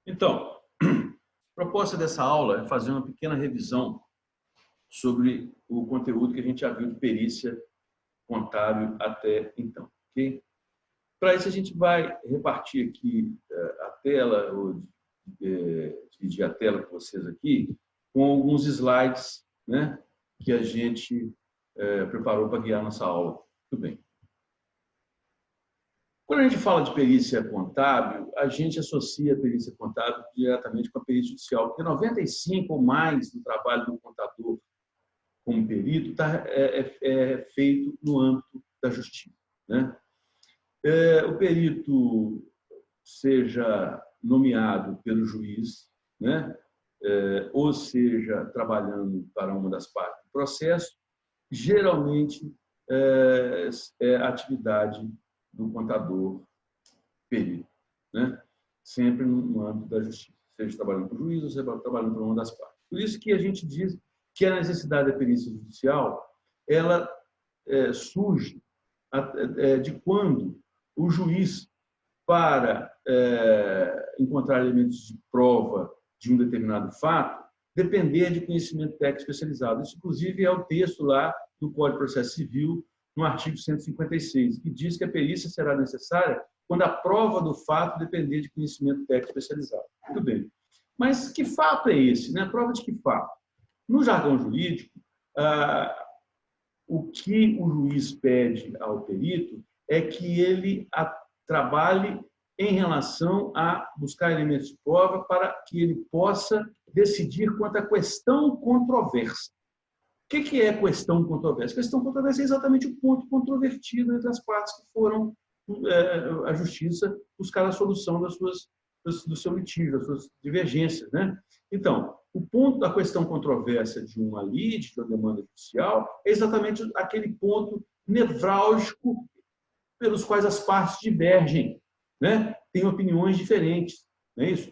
Então, a proposta dessa aula é fazer uma pequena revisão sobre o conteúdo que a gente já viu de perícia contábil até então. Okay? Para isso, a gente vai repartir aqui a tela, ou dividir a tela com vocês aqui, com alguns slides, né, que a gente preparou para guiar nossa aula. Tudo bem. Quando a gente fala de perícia contábil, a gente associa a perícia contábil diretamente com a perícia judicial, porque 95% ou mais do trabalho do contador como perito é feito no âmbito da justiça, né? O perito seja nomeado pelo juiz, né? Ou seja, trabalhando para uma das partes do processo, geralmente é a atividade do contador perito, né? Sempre no âmbito da justiça, seja trabalhando para o juiz ou seja trabalhando para uma das partes. Por isso que a gente diz que a necessidade da perícia judicial ela surge de quando o juiz, para encontrar elementos de prova de um determinado fato, depender de conhecimento técnico especializado. Isso, inclusive, é o texto lá do Código de Processo Civil, no artigo 156, que diz que a perícia será necessária quando a prova do fato depender de conhecimento técnico especializado. Muito bem. Mas que fato é esse, né? Prova de que fato? No jargão jurídico, o que o juiz pede ao perito é que ele trabalhe em relação a buscar elementos de prova para que ele possa decidir quanto à questão controversa. O que é questão controversa? Questão controversa é exatamente o ponto controvertido entre as partes que foram à justiça buscar a solução do seu litígio, das suas divergências, né? Então, o ponto da questão controversa de uma lide, de uma demanda judicial, é exatamente aquele ponto nevrálgico pelos quais as partes divergem, né? Têm opiniões diferentes, não é isso?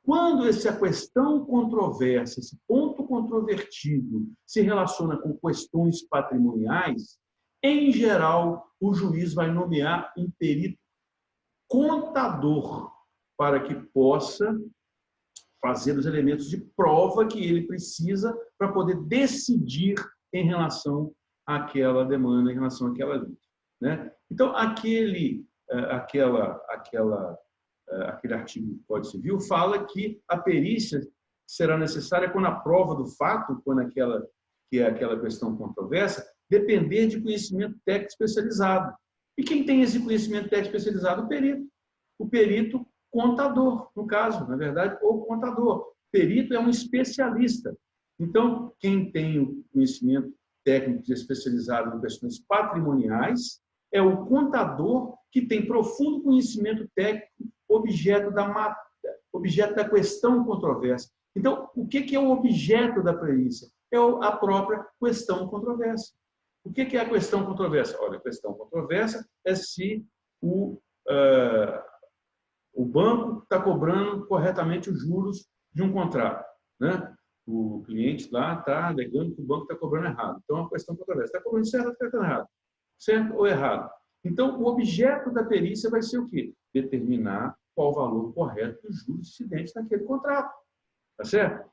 Quando essa questão controversa, esse ponto controvertido, se relaciona com questões patrimoniais, em geral, o juiz vai nomear um perito contador para que possa fazer os elementos de prova que ele precisa para poder decidir em relação àquela demanda, em relação àquela lide, né? Então, aquele artigo do Código Civil fala que a perícia será necessária quando a prova do fato, quando aquela questão controversa, depender de conhecimento técnico especializado. E quem tem esse conhecimento técnico especializado? O perito. O perito contador, no caso, na verdade, ou contador. Perito é um especialista. Então, quem tem o conhecimento técnico especializado em questões patrimoniais é o contador que tem profundo conhecimento técnico objeto da questão controversa. Então, o que é o objeto da perícia? É a própria questão controversa. O que é a questão controversa? Olha, a questão controversa é se o banco está cobrando corretamente os juros de um contrato, né? O cliente lá está alegando que o banco está cobrando errado. Então, a questão controversa. Está cobrando certo ou está errado? Certo ou errado? Então, o objeto da perícia vai ser o quê? Determinar qual o valor correto dos juros incidentes naquele contrato. Tá certo?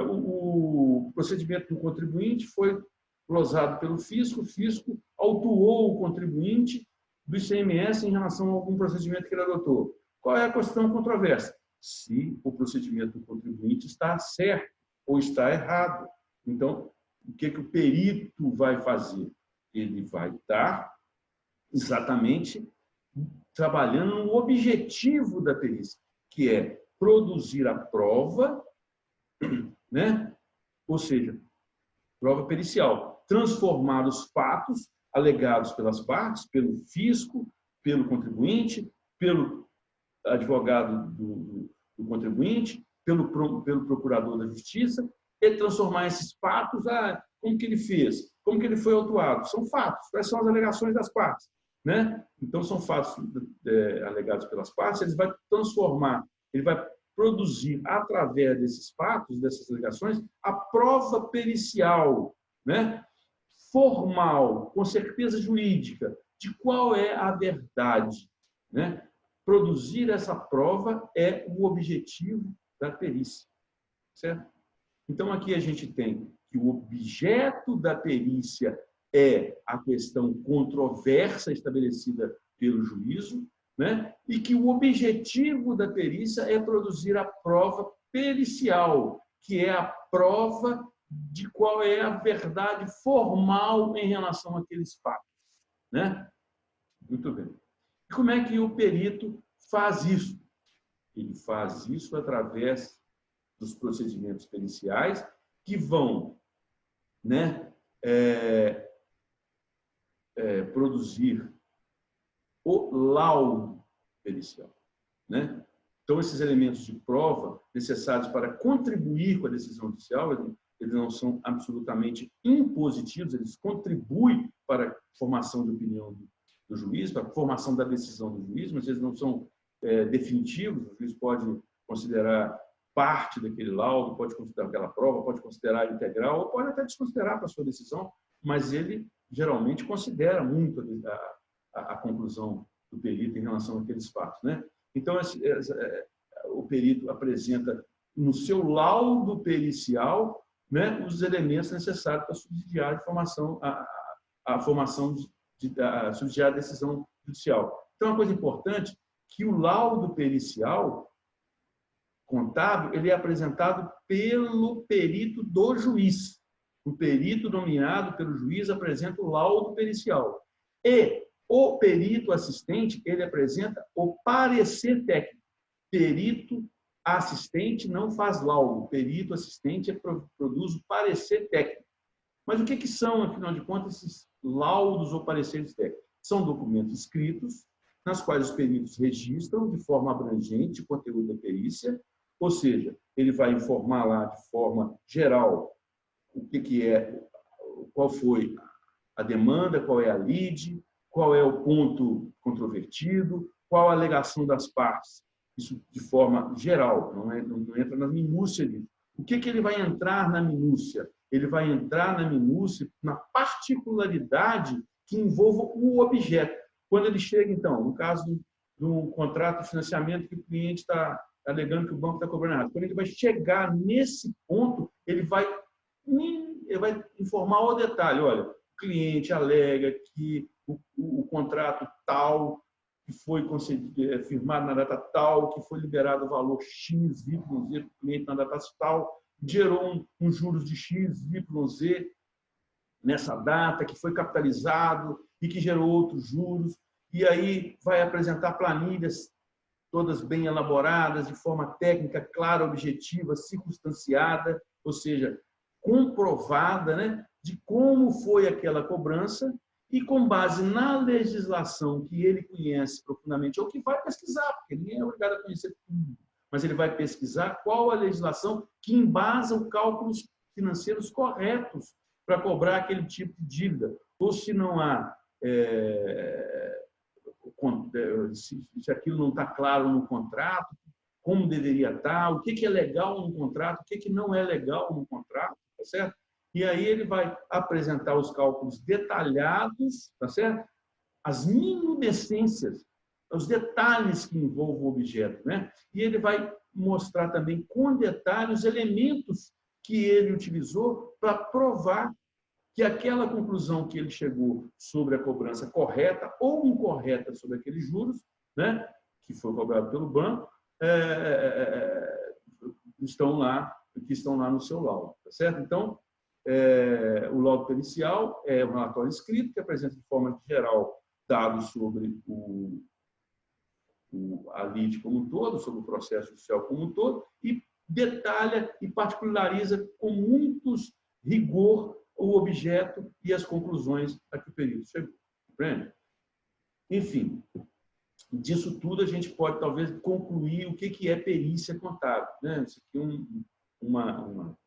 O procedimento do contribuinte foi glosado pelo fisco, o fisco autuou o contribuinte do ICMS em relação a algum procedimento que ele adotou. Qual é a questão controversa? Se o procedimento do contribuinte está certo ou está errado. Então, o que o perito vai fazer? Ele vai estar exatamente trabalhando no objetivo da perícia, que é produzir a prova, né? Ou seja, prova pericial, transformar os fatos alegados pelas partes, pelo fisco, pelo contribuinte, pelo advogado do contribuinte, pelo procurador da justiça, e transformar esses fatos, como que ele fez, como que ele foi autuado. São fatos, quais são as alegações das partes, né? Então, são fatos alegados pelas partes, ele vai transformar, ele vai produzir, através desses fatos, dessas alegações, a prova pericial, né? Formal, com certeza jurídica, de qual é a verdade, né? produzir essa prova é o objetivo da perícia, certo? Então, aqui a gente tem que o objeto da perícia é a questão controversa estabelecida pelo juízo, né? E que o objetivo da perícia é produzir a prova pericial, que é a prova de qual é a verdade formal em relação àqueles fatos, né? Muito bem. E como é que o perito faz isso? Ele faz isso através dos procedimentos periciais que vão, né, produzir o laudo pericial, né? Então, esses elementos de prova necessários para contribuir com a decisão judicial, eles não são absolutamente impositivos, eles contribuem para a formação de opinião do juiz, para a formação da decisão do juiz, mas eles não são definitivos. O juiz pode considerar parte daquele laudo, pode considerar aquela prova, pode considerar integral, ou pode até desconsiderar para a sua decisão, mas ele geralmente considera muito a conclusão do perito em relação àqueles fatos, né? Então, o perito apresenta no seu laudo pericial, né, os elementos necessários para subsidiar a formação subsidiar a decisão judicial. Então, uma coisa importante que o laudo pericial contábil ele é apresentado pelo perito do juiz. O perito nomeado pelo juiz apresenta o laudo pericial. E o perito assistente, ele apresenta o parecer técnico. Perito assistente não faz laudo. Perito assistente produz o parecer técnico. Mas o que são, afinal de contas, esses laudos ou pareceres técnicos? São documentos escritos, nas quais os peritos registram de forma abrangente o conteúdo da perícia, ou seja, ele vai informar lá de forma geral o que é, qual foi a demanda, qual é a lide, qual é o ponto controvertido, qual a alegação das partes. Isso de forma geral, não entra na minúcia disso. O que ele vai entrar na minúcia? Ele vai entrar na minúcia, na particularidade que envolva o objeto. Quando ele chega, então, no caso do contrato de financiamento que o cliente está alegando que o banco está cobrando errado, quando ele vai chegar nesse ponto, ele vai informar o detalhe. Olha, o cliente alega que o contrato tal, que foi firmado na data tal, que foi liberado o valor X, Y, Z, para o cliente na data tal, gerou um juros de X, Y, Z nessa data, que foi capitalizado e que gerou outros juros. E aí vai apresentar planilhas todas bem elaboradas, de forma técnica, clara, objetiva, circunstanciada, ou seja, comprovada, né, de como foi aquela cobrança e com base na legislação que ele conhece profundamente, ou que vai pesquisar, porque ninguém é obrigado a conhecer tudo, mas ele vai pesquisar qual a legislação que embasa os cálculos financeiros corretos para cobrar aquele tipo de dívida. Ou se não há, se aquilo não está claro no contrato, como deveria estar, o que é legal no contrato, o que não é legal no contrato, tá certo? E aí ele vai apresentar os cálculos detalhados, tá certo? As minudescências, os detalhes que envolvem o objeto, né? E ele vai mostrar também com detalhes os elementos que ele utilizou para provar que aquela conclusão que ele chegou sobre a cobrança correta ou incorreta sobre aqueles juros, né, que foi cobrado pelo banco, que estão lá no seu laudo, tá certo? Então, o laudo pericial é um relatório escrito que apresenta de forma geral dados sobre a lide como um todo, sobre o processo judicial como um todo, e detalha e particulariza com muitos rigor o objeto e as conclusões a que o perito chegou. Compreende? Enfim, disso tudo a gente pode talvez concluir o que é perícia contábil, né? Isso aqui é uma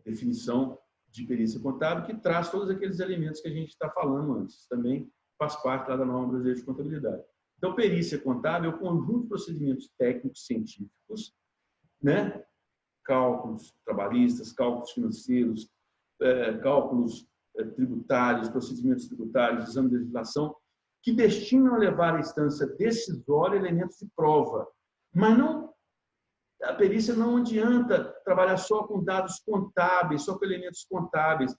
definição de perícia contábil que traz todos aqueles elementos que a gente está falando antes. Também faz parte lá da norma brasileira de contabilidade. Então, perícia contábil é o conjunto de procedimentos técnicos científicos, né? Cálculos trabalhistas, cálculos financeiros, cálculos tributários, procedimentos tributários, exame de legislação, que destinam a levar à instância decisória elementos de prova. Mas não, a perícia não adianta trabalhar só com dados contábeis, só com elementos contábeis.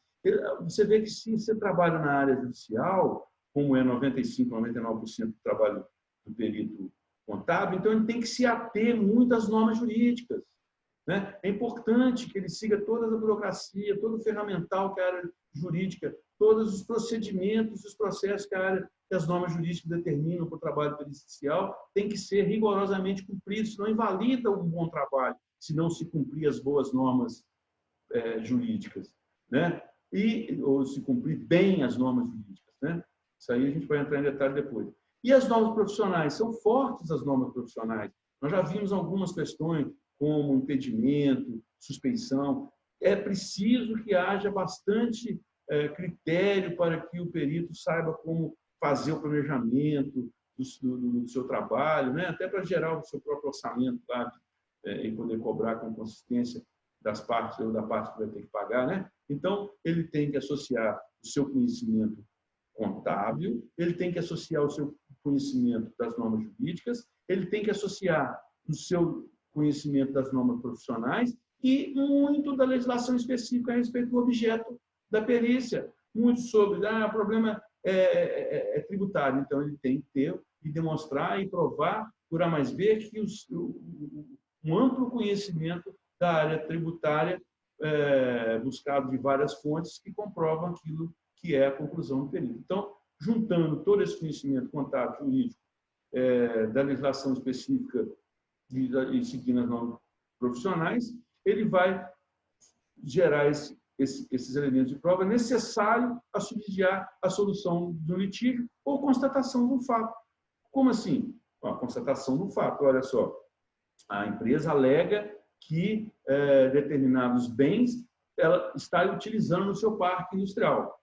Você vê que se você trabalha na área judicial, como é 95%, 99% do trabalho do perito contábil, então ele tem que se ater muito às normas jurídicas, né? É importante que ele siga toda a burocracia, todo o ferramental que a área jurídica, todos os procedimentos, os processos que a área, que as normas jurídicas determinam para o trabalho pericial, tem que ser rigorosamente cumprido, senão invalida um bom trabalho, se não se cumprir as boas normas jurídicas, né? Ou se cumprir bem as normas jurídicas, né? Isso aí a gente vai entrar em detalhe depois. E as normas profissionais? São fortes as normas profissionais. Nós já vimos algumas questões, como impedimento, suspeição. É preciso que haja bastante critério para que o perito saiba como fazer o planejamento do seu trabalho, né? Até para gerar o seu próprio orçamento, claro, e poder cobrar com consistência das partes ou da parte que vai ter que pagar, né? Então, ele tem que associar o seu conhecimento contábil, ele tem que associar o seu conhecimento das normas jurídicas, ele tem que associar o seu conhecimento das normas profissionais e muito da legislação específica a respeito do objeto da perícia. Muito sobre, o problema é tributário, então ele tem que ter e demonstrar e provar, por A mais B, que um amplo conhecimento da área tributária buscado de várias fontes que comprovam aquilo que é a conclusão do perito. Então, juntando todo esse conhecimento contábil, jurídico, da legislação específica e seguindo as normas profissionais, ele vai gerar esses elementos de prova necessários a subsidiar a solução do litígio ou constatação de um fato. Como assim? A constatação do fato, olha só, a empresa alega que determinados bens ela está utilizando no seu parque industrial.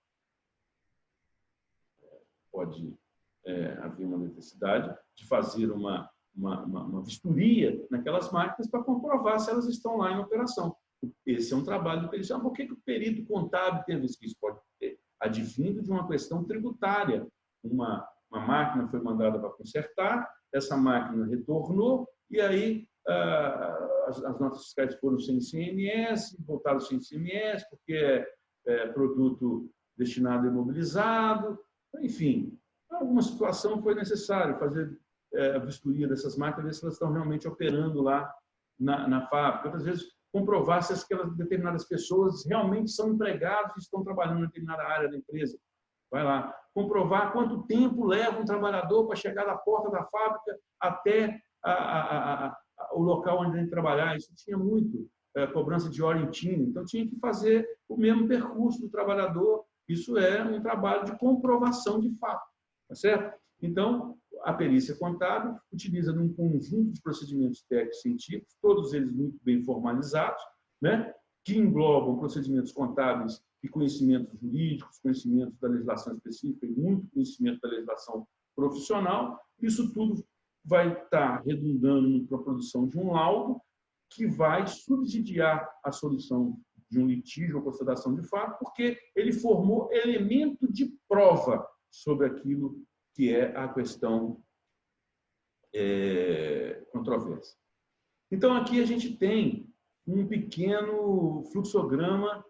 Pode haver uma necessidade de fazer uma vistoria naquelas máquinas para comprovar se elas estão lá em operação. Esse é um trabalho do perito. Por que o perito contábil tem a ver com isso? Pode ter advindo de uma questão tributária. Uma máquina foi mandada para consertar, essa máquina retornou, e aí as notas fiscais foram sem ICMS, voltaram sem ICMS, porque é produto destinado a imobilizado, enfim. Em alguma situação foi necessário fazer a vistoria dessas máquinas, ver se elas estão realmente operando lá na fábrica. Outras vezes, comprovar se aquelas determinadas pessoas realmente são empregados e estão trabalhando em determinada área da empresa. Vai lá. Comprovar quanto tempo leva um trabalhador para chegar da porta da fábrica até o local onde ele trabalhar. Isso tinha muito cobrança de hora em time. Então, tinha que fazer o mesmo percurso do trabalhador. Isso é um trabalho de comprovação de fato. Tá certo? Então, a perícia contábil utiliza um conjunto de procedimentos técnicos científicos, todos eles muito bem formalizados, né, que englobam procedimentos contábeis e conhecimentos jurídicos, conhecimentos da legislação específica e muito conhecimento da legislação profissional. Isso tudo vai estar redundando para a produção de um laudo que vai subsidiar a solução de um litígio ou constatação de fato, porque ele formou elemento de prova sobre aquilo que é a questão controversa. Então, aqui a gente tem um pequeno fluxograma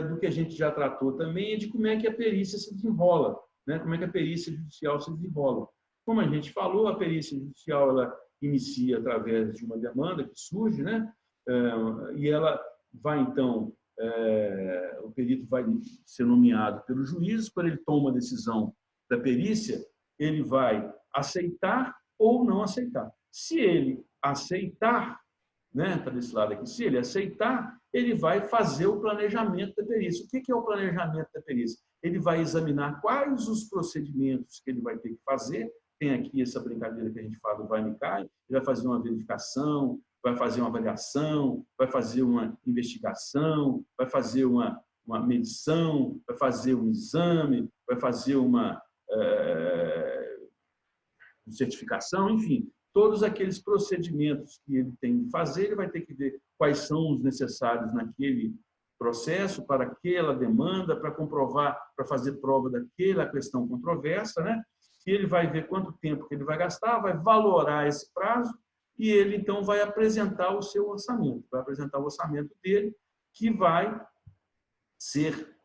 do que a gente já tratou também, de como é que a perícia se desenrola, né? Como é que a perícia judicial se desenrola. Como a gente falou, a perícia judicial ela inicia através de uma demanda que surge, né? E ela vai, então, o perito vai ser nomeado pelo juiz, quando ele toma a decisão da perícia, ele vai aceitar ou não aceitar. Se ele aceitar, né, está desse lado aqui, se ele aceitar, ele vai fazer o planejamento da perícia. O que é o planejamento da perícia? Ele vai examinar quais os procedimentos que ele vai ter que fazer. Tem aqui essa brincadeira que a gente fala do vai me cai, ele vai fazer uma verificação, vai fazer uma avaliação, vai fazer uma investigação, vai fazer uma medição, vai fazer um exame, vai fazer uma certificação, enfim, todos aqueles procedimentos que ele tem que fazer, ele vai ter que ver quais são os necessários naquele processo, para aquela demanda, para comprovar, para fazer prova daquela questão controversa, né? que ele vai ver quanto tempo que ele vai gastar, vai valorar esse prazo e ele, então, vai apresentar o seu orçamento. Vai apresentar o orçamento dele, que vai ser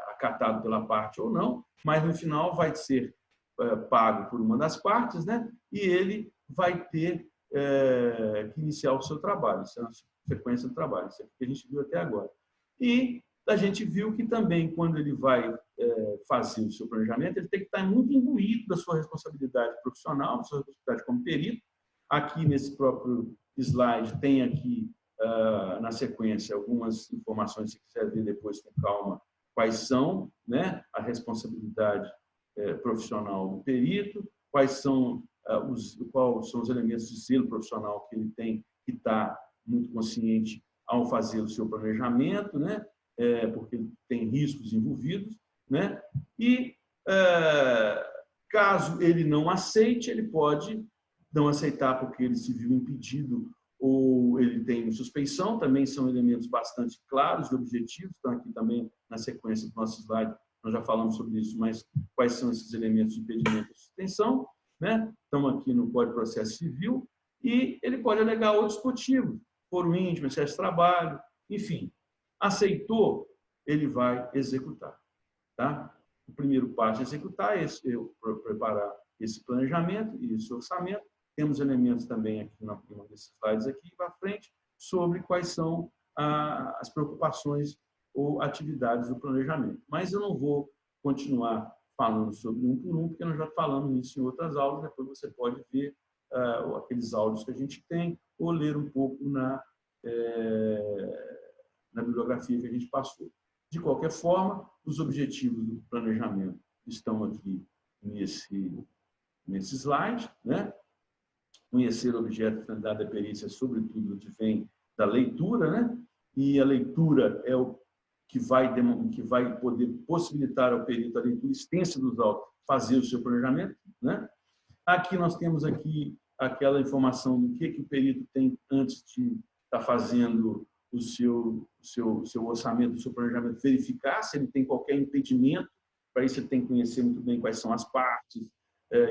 acatado pela parte ou não, mas, no final, vai ser pago por uma das partes, né? E ele vai ter que iniciar o seu trabalho. Isso é uma sequência do trabalho. Isso é o que a gente viu até agora. E a gente viu que também, quando ele vai fazer o seu planejamento, ele tem que estar muito imbuído da sua responsabilidade profissional, da sua responsabilidade como perito. Aqui, nesse próprio slide, tem aqui, na sequência, algumas informações, se quiser ver depois com calma, quais são, né, a responsabilidade profissional do perito, quais são os elementos de selo profissional que ele tem que estar muito consciente ao fazer o seu planejamento, né? Porque tem riscos envolvidos, né? E, caso ele não aceite, ele pode não aceitar porque ele se viu impedido ou ele tem suspeição, também são elementos bastante claros e objetivos, estão aqui também na sequência do nosso slide, nós já falamos sobre isso, mas quais são esses elementos de impedimento e suspensão, né? Estão aqui no Código de Processo Civil, e ele pode alegar outros motivos, foro íntimo, excesso de trabalho, enfim. Aceitou, ele vai executar. Tá? O primeiro passo é executar, preparar esse planejamento e esse orçamento. Temos elementos também aqui na prima desses slides aqui para frente sobre quais são as preocupações ou atividades do planejamento. Mas eu não vou continuar falando sobre um por um, porque nós já falamos isso em outras aulas, depois você pode ver aqueles áudios que a gente tem ou ler um pouco na bibliografia que a gente passou. De qualquer forma, os objetivos do planejamento estão aqui nesse slide, né? Conhecer o objeto de finalidade da perícia, sobretudo, que vem da leitura, né? E a leitura é o que vai poder possibilitar ao perito a leitura extensa dos autos, fazer o seu planejamento, né? Aqui nós temos aqui aquela informação do que o perito tem antes de estar fazendo o seu orçamento, o seu planejamento, verificar se ele tem qualquer impedimento. Para isso, ele tem que conhecer muito bem quais são as partes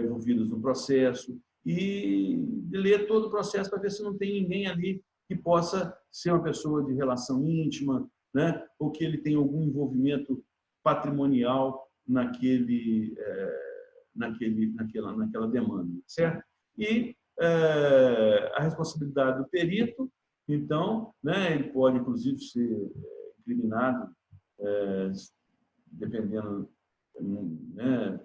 envolvidas no processo e ler todo o processo para ver se não tem ninguém ali que possa ser uma pessoa de relação íntima, né? Ou que ele tem algum envolvimento patrimonial naquela demanda, certo? E a responsabilidade do perito, então, né, ele pode, inclusive, ser incriminado, dependendo, né,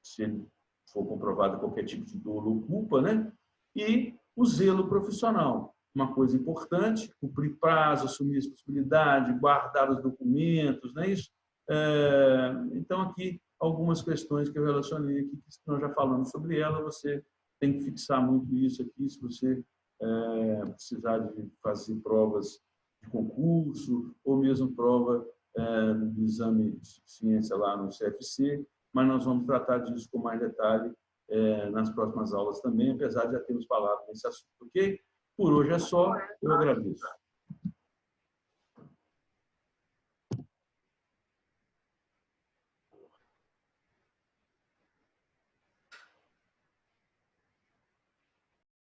se ele for comprovado qualquer tipo de dolo ou culpa, né? E o zelo profissional, uma coisa importante, cumprir prazo, assumir responsabilidade, guardar os documentos, não é isso? Então, aqui, algumas questões que eu relacionei aqui, que nós já falamos sobre ela, você tem que fixar muito isso aqui, se você precisar de fazer provas de concurso, ou mesmo prova do exame de suficiência lá no CFC, mas nós vamos tratar disso com mais detalhe nas próximas aulas também, apesar de já termos falado nesse assunto, ok? Por hoje é só, eu agradeço.